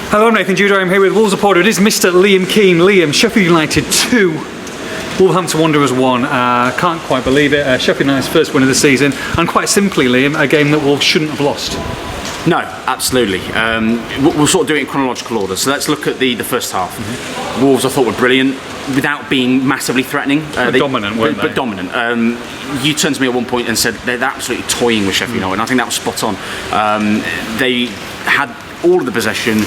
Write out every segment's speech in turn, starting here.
Hello, Nathan Judah. I'm here with Wolves reporter. It is Mr. Liam Keane. Liam, Sheffield United 2, Wolverhampton Wanderers 1. Can't quite believe it. Sheffield United's first win of the season. And quite simply, Liam, a game that Wolves shouldn't have lost. No, absolutely. We'll sort of do it in chronological order. So let's look at the first half. Mm-hmm. Wolves, I thought, were brilliant without being massively threatening. Dominant, weren't they? But dominant. You turned to me at one point and said they're absolutely toying with Sheffield United, and I think that was spot on. They had all of the possession,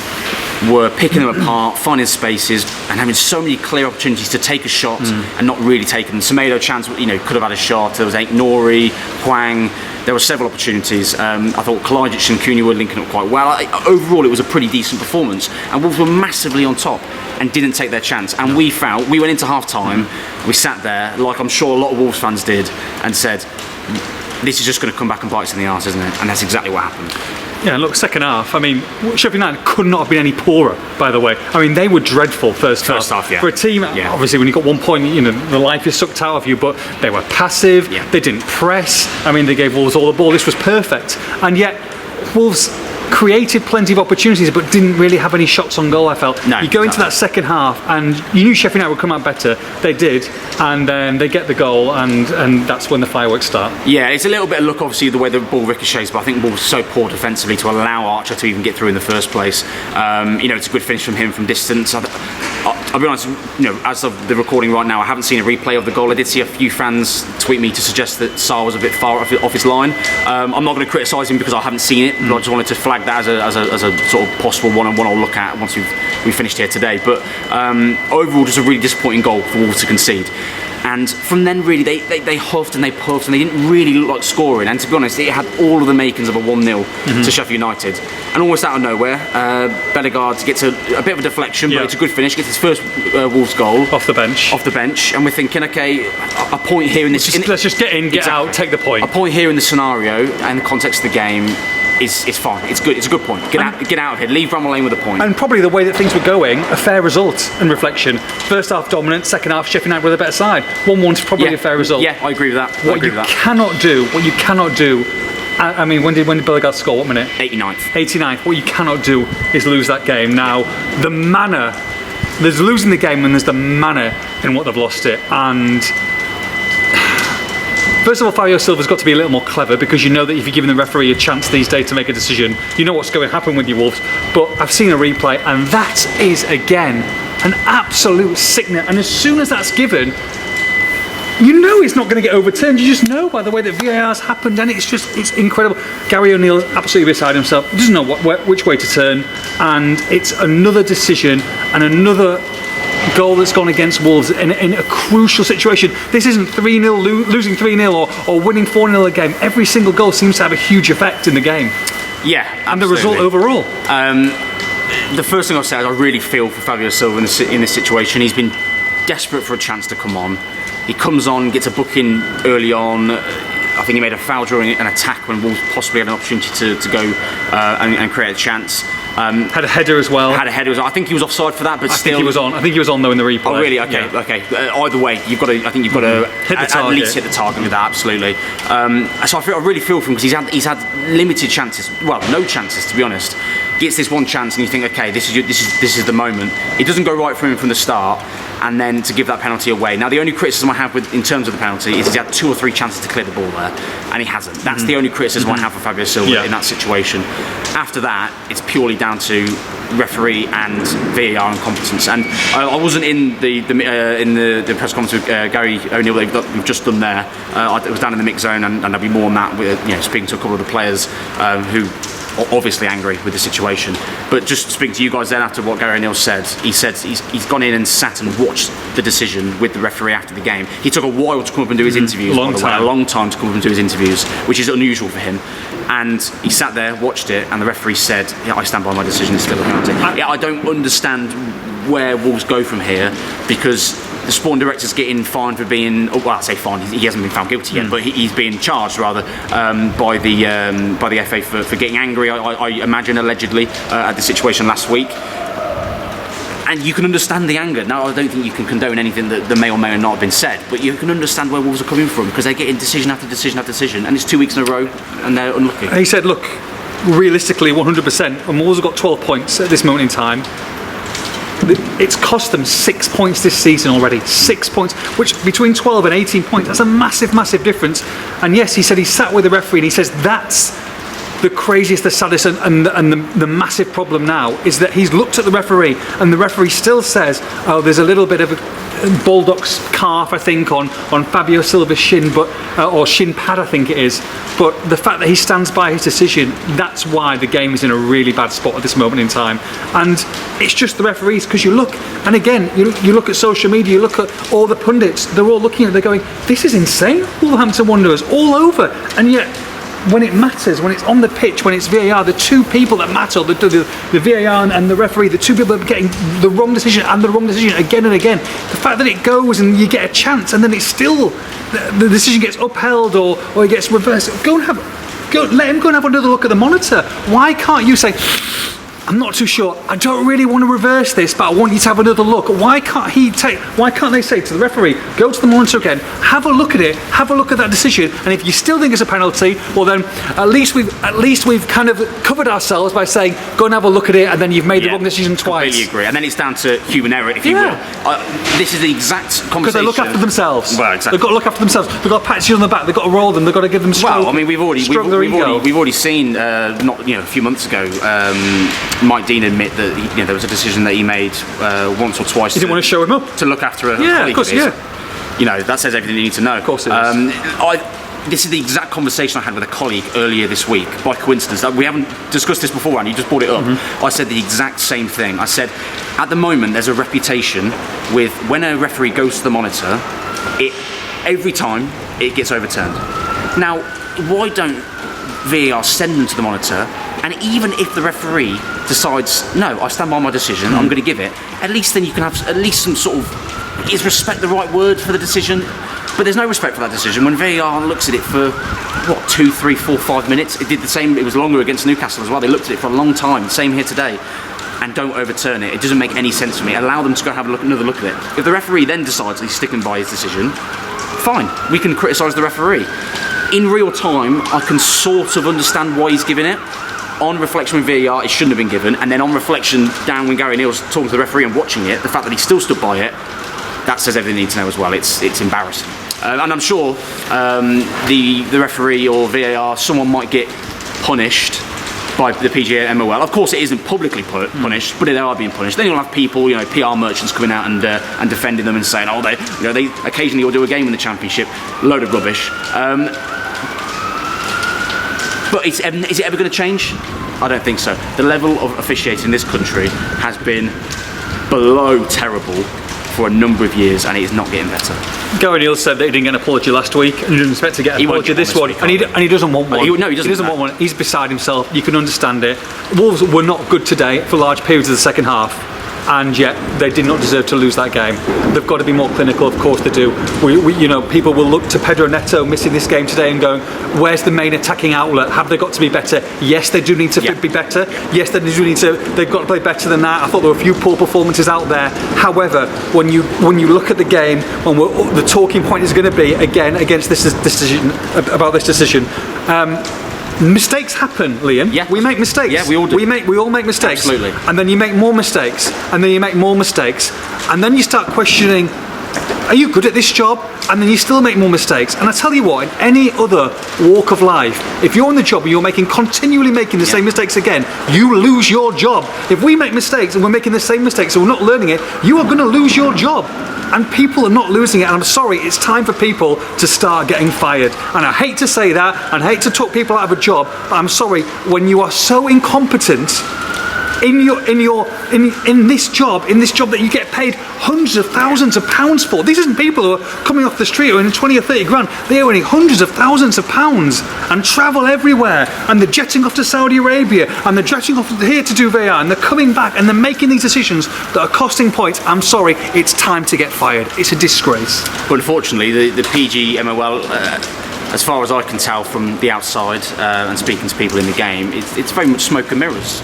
were picking them apart, finding spaces, and having so many clear opportunities to take a shot and not really taking them. Semedo chance, could have had a shot. There was Nori, Hwang. There were several opportunities. I thought Kalajic and Cunha were linking up quite well. Overall, it was a pretty decent performance, and Wolves were massively on top and didn't take their chance. And we went into half time, we sat there, like I'm sure a lot of Wolves fans did, and said, this is just going to come back and bite us in the arse, isn't it? And that's exactly what happened. Yeah, look, second half, Sheffield United could not have been any poorer, by the way. They were dreadful first half. Yeah. For a team, obviously, when you got 1 point, the life is sucked out of you, but they were passive, they didn't press. They gave Wolves all the ball. This was perfect. And yet, Wolves created plenty of opportunities, but didn't really have any shots on goal, I felt. No, you go into that second half, and you knew Sheffield United would come out better. They did, and then they get the goal, and that's when the fireworks start. Yeah, it's a little bit of luck, obviously, the way the ball ricochets, but I think the ball was so poor defensively to allow Archer to even get through in the first place. It's a good finish from him from distance. I'll be honest, as of the recording right now, I haven't seen a replay of the goal. I did see a few fans tweet me to suggest that Sarr was a bit far off his line. I'm not going to criticise him because I haven't seen it, but I just wanted to flag that as a sort of possible one I'll look at once we finished here today. But overall, just a really disappointing goal for Wolves to concede. And from then, really, they huffed and they puffed and they didn't really look like scoring. And to be honest, it had all of the makings of a 1-0 to Sheffield United. And almost out of nowhere, Bellegarde gets a bit of a deflection, but it's a good finish. Gets his first Wolves goal off the bench. And we're thinking, okay, a point here in this. Let's just get in, get out, take the point. A point here in the scenario and the context of the game is fine. It's good. It's a good point. Get out of here. Leave Bramall Lane with a point. And probably the way that things were going, a fair result and reflection. First half dominant, second half Sheffield United with a better side. 1-1 is probably a fair result. Yeah, I agree with that. What you cannot do. When did Bellegarde score? What minute? 89th. 89th. What you cannot do is lose that game. Now, the manner. There's losing the game and there's the manner in what they've lost it. And first of all, Fabio Silva's got to be a little more clever, because you know that if you're giving the referee a chance these days to make a decision, you know what's going to happen with your Wolves. But I've seen a replay, and that is, again, an absolute sickener. And as soon as that's given, you know it's not going to get overturned. You just know by the way that VAR's happened, and it's incredible. Gary O'Neill's absolutely beside himself. He doesn't know which way to turn, and it's another decision and another goal that's gone against Wolves in a crucial situation. This isn't 3-0, losing 3-0 or winning 4-0 a game. Every single goal seems to have a huge effect in the game. Yeah, absolutely. And the result overall. The first thing I'll say is I really feel for Fabio Silva in this situation. He's been desperate for a chance to come on. He comes on, gets a booking early on. I think he made a foul during an attack when Wolves possibly had an opportunity to go and create a chance. Had a header as well. I think he was offside for that, but still. I think he was on though in the replay. Oh really? Okay, yeah. Okay. Either way, I think you've got to at least hit the target with that. Absolutely. So I really feel for him, because he's had limited chances. Well, no chances, to be honest. Gets this one chance, and you think, okay, this is the moment. It doesn't go right for him from the start, and then to give that penalty away. Now, the only criticism I have in terms of the penalty is he's had 2 or 3 chances to clear the ball there, and he hasn't. That's the only criticism I have for Fabio Silva in that situation. After that, it's purely down to referee and VAR incompetence. And I wasn't in the press conference with Gary O'Neill we've just done there. I was down in the mix zone, and there'll be more on that. With speaking to a couple of the players who obviously angry with the situation. But just speaking to you guys then after what Gary O'Neill said, he said he's gone in and sat and watched the decision with the referee after the game. He took a while to come up and do his interviews, a long time to come up and do his interviews, which is unusual for him. And he sat there, watched it, and the referee said, yeah, I stand by my decision, it's still a penalty. I don't understand where Wolves go from here, because the sporting director's getting fined for being, well, I say fined, he hasn't been found guilty yet, but he's being charged rather by the FA for getting angry, I imagine, allegedly, at the situation last week. And you can understand the anger. Now, I don't think you can condone anything that may or may not have been said, but you can understand where Wolves are coming from, because they're getting decision after decision after decision, and it's 2 weeks in a row, and they're unlucky. He said, look, realistically 100%, and Wolves have got 12 points at this moment in time. It's cost them 6 points this season already. 6 points, which between 12 and 18 points, that's a massive, massive difference. And yes, he said he sat with the referee and he says that's the craziest, the saddest, and the massive problem now is that he's looked at the referee and the referee still says, oh, there's a little bit of Baldock's calf, I think, on Fabio Silva's shin, but or shin pad, I think it is. But the fact that he stands by his decision, that's why the game is in a really bad spot at this moment in time. And it's just the referees, because you look, and again, you look at social media, you look at all the pundits, they're all looking at it, they're going, this is insane, Wolverhampton Wanderers, all over. And yet, when it matters, when it's on the pitch, when it's VAR, the two people that matter, the VAR and the referee, the two people that are getting the wrong decision and the wrong decision again and again, the fact that it goes and you get a chance and then it's still, the decision gets upheld or it gets reversed, let him go and have another look at the monitor. Why can't you say, I'm not too sure, I don't really want to reverse this, but I want you to have another look. Why can't they say to the referee, go to the monitor again, have a look at it, have a look at that decision, and if you still think it's a penalty, well then at least we've kind of covered ourselves by saying, go and have a look at it, and then you've made the wrong decision twice. Completely agree. And then it's down to human error, if you will. This is the exact conversation. Because they look after themselves. Well, exactly. They've got to look after themselves. They've got to pat you on the back. They've got to roll them. They've got to give them stroke. Well, I mean, we've already seen a few months ago. Mike Dean admit that there was a decision that he made once or twice. He didn't want to show him up to look after a colleague of his. That says everything you need to know. Of course it is. This is the exact conversation I had with a colleague earlier this week. By coincidence, we haven't discussed this before, and you just brought it up. I said the exact same thing. I said, at the moment, there's a reputation with when a referee goes to the monitor, every time it gets overturned. Now, why don't VAR send them to the monitor? And even if the referee decides, no, I stand by my decision, I'm going to give it, at least then you can have at least some sort of, is respect the right word for the decision? But there's no respect for that decision. When VAR looks at it for, 2, 3, 4, 5 minutes, it did the same, it was longer against Newcastle as well, they looked at it for a long time, same here today, and don't overturn it. It doesn't make any sense for me. Allow them to go and have another look at it. If the referee then decides he's sticking by his decision, fine, we can criticise the referee. In real time, I can sort of understand why he's giving it. On reflection with VAR, it shouldn't have been given, and then on reflection down when Gary Neal's talking to the referee and watching it, the fact that he still stood by it, that says everything you need to know as well. It's embarrassing. And I'm sure the referee or VAR, someone might get punished by the PGA and MOL. Of course, it isn't publicly punished, but they are being punished. Then you'll have people, PR merchants coming out and defending them and saying, oh, they occasionally will do a game in the Championship, load of rubbish. But is it ever going to change? I don't think so. The level of officiating in this country has been below terrible for a number of years, and it is not getting better. Gary Neal said that he didn't get an apology last week, and he didn't expect to get an apology this one, and he doesn't want one. He doesn't want one. He's beside himself. You can understand it. Wolves were not good today for large periods of the second half, and yet they did not deserve to lose that game. They've got to be more clinical, of course they do. People will look to Pedro Neto missing this game today and going, where's the main attacking outlet? Have they got to be better? Yes, they do need to be better. Yes, they do need to. They've got to play better than that. I thought there were a few poor performances out there. However, when you look at the game, the talking point is going to be again against this decision about this decision. Mistakes happen, Liam. Yeah. We make mistakes. Yeah, we all do. We all make mistakes. Absolutely. And then you make more mistakes, and then you make more mistakes, and then you start questioning, are you good at this job? And then you still make more mistakes. And I tell you what, in any other walk of life, if you're in the job and you're continually making the same mistakes again, you lose your job. If we make mistakes and we're making the same mistakes and we're not learning it, you are going to lose your job. And people are not losing it, and I'm sorry, it's time for people to start getting fired. And I hate to say that, and I hate to talk people out of a job, but I'm sorry, when you are so incompetent in this job that you get paid hundreds of thousands of pounds for. These isn't people who are coming off the street earning 20 or 30 grand. They're earning hundreds of thousands of pounds and travel everywhere, and they're jetting off to Saudi Arabia, and they're jetting off here to do VAR, and they're coming back and they're making these decisions that are costing points. I'm sorry, it's time to get fired. It's a disgrace. But unfortunately, the PGMOL, as far as I can tell from the outside and speaking to people in the game, it's very much smoke and mirrors.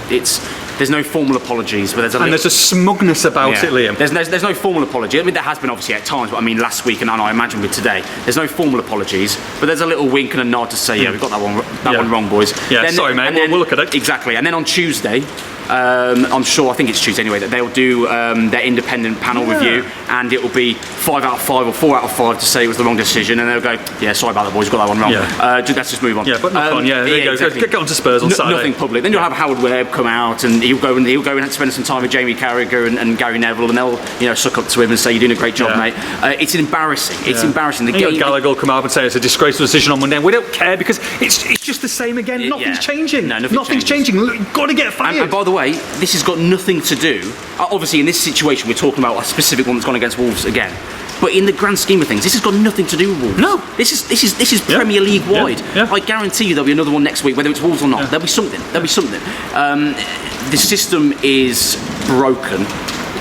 There's no formal apologies, but there's a smugness about it, Liam. There's no formal apology. I mean, there has been obviously at times, but I mean, last week and I imagine with today, there's no formal apologies, but there's a little wink and a nod to say, we've got that one wrong, boys. Yeah, then, sorry, mate. We'll look at it. Exactly, and then on Tuesday. I'm sure, I think it's Tuesday anyway, that they'll do their independent panel review, and it will be 5 out of 5 or 4 out of 5 to say it was the wrong decision, and they'll go, sorry about that, boys, got that one wrong. Let's just move on. Yeah, but knock on, there you go. Exactly. Get on to Spurs on Saturday. Nothing public. Then you'll have Howard Webb come out, and he'll go and spend some time with Jamie Carragher and Gary Neville, and they'll suck up to him and say, you're doing a great job, mate. It's embarrassing. It's embarrassing. Gallagher will come out and say it's a disgraceful decision on Monday, and we don't care because it's just the same again. Nothing's changing. No, nothing's changing. You've got to get fired. And by the way, this has got nothing to do. Obviously, in this situation, we're talking about a specific one that's gone against Wolves again. But in the grand scheme of things, this has got nothing to do with Wolves. No, this is Premier League wide. I guarantee you there'll be another one next week, whether it's Wolves or not. There'll be something. The system is broken,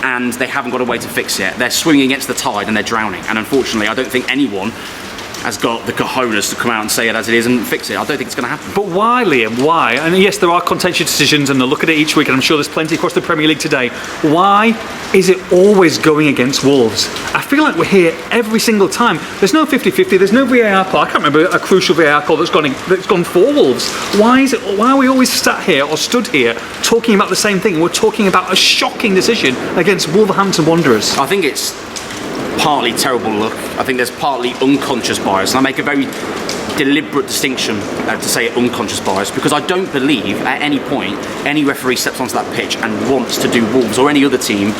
and they haven't got a way to fix it. They're swinging against the tide and they're drowning. And unfortunately, I don't think anyone has got the cojones to come out and say it as it is and fix it. I don't think it's going to happen. But why, Liam? Why? And yes, there are contentious decisions, and they'll look at it each week, and I'm sure there's plenty across the Premier League today. Why is it always going against Wolves? I feel like we're here every single time. There's no 50-50. There's no VAR call. I can't remember a crucial VAR call that's gone for Wolves. Why are we always stood here talking about the same thing? We're talking about a shocking decision against Wolverhampton Wanderers. I think it's partly terrible luck. I think there's partly unconscious bias, and I make a very deliberate distinction to say unconscious bias, because I don't believe at any point any referee steps onto that pitch and wants to do Wolves or any other team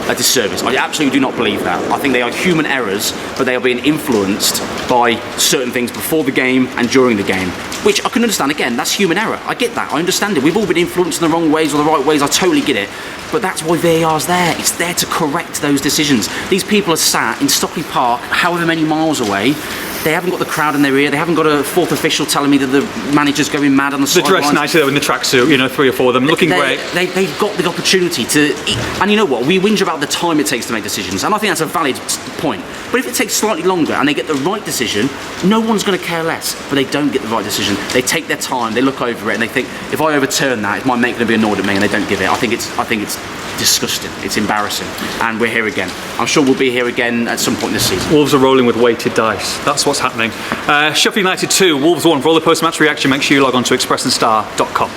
a disservice. I absolutely do not believe that. I think they are human errors, but they are being influenced by certain things before the game and during the game, which I can understand. Again, that's human error. I get that. I understand it. We've all been influenced in the wrong ways or the right ways. I totally get it. But that's why VAR's there. It's there to correct those decisions. These people are sat in Stockley Park, however many miles away. They haven't got the crowd in their ear. They haven't got a fourth official telling me that the manager's going mad on the sidelines. They're dressed nicely though in the tracksuit, 3 or 4 of them, looking great. They've got the opportunity to... And you know what? We whinge about the time it takes to make decisions, and I think that's a valid point. But if it takes slightly longer and they get the right decision, no one's going to care less. But they don't get the right decision. They take their time, they look over it, and they think, if I overturn that, is my mate going to be annoyed at me? And they don't give it. I think it's disgusting. It's embarrassing. And we're here again. I'm sure we'll be here again at some point this season. Wolves are rolling with weighted dice. That's what's happening. Sheffield United 2, Wolves 1. For all the post-match reaction, make sure you log on to expressandstar.com.